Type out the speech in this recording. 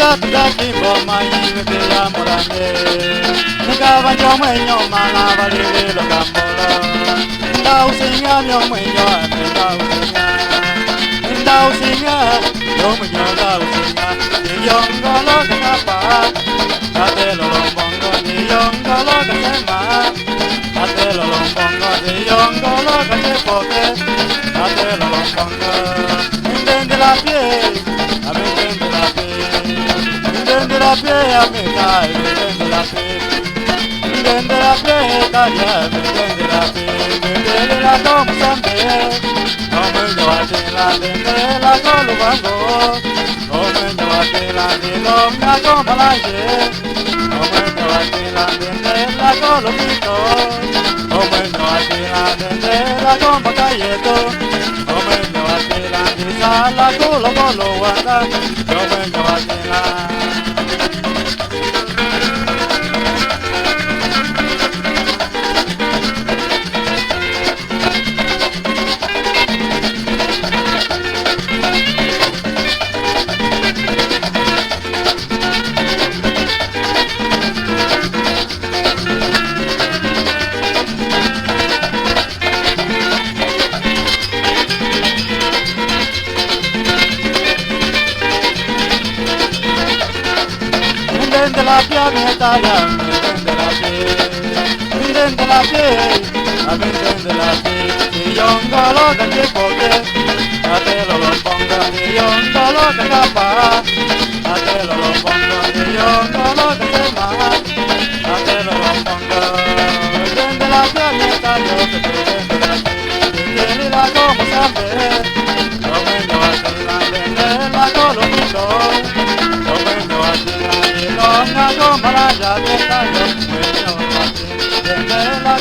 Taki boma yimbe ya morane Nga banjo mwenyo mala balile lo kambola Nda usinga myo mwenyo nda usinga Nda usinga yo mwenyo nda usinga Yongo lo kapa Ate lo lombongo yongo lo kasema Ate lo lombongo yongo lo kasepoke Ate lo lombongo Ndende la pie Ndende la pie Ndende la pie amiga Ndende la pie Ndende la pie kaya Ndende la pie Ndende la como sambe Como yo atela Ndende la colo bango Como yo atela Ndilo na como la ye Como yo atela Ndende la colo pito Como yo atela Ndende la como cayeto Como yo atela Ndisa la colo colo wanda Como yo atela Ndende la pie metaya Ndende la pie Ndende la pie Ndende la pie Yongo lo que poke Ate lo lombongo Yongo lo que capa Ate lo lombongo Yongo lo que sema Ate lo lombongo Ndende la pie metaya Ndende la pie Ndende la como sambe Como yo atela Ndende la colomito Como yo atela Longa como la llave, la yo, la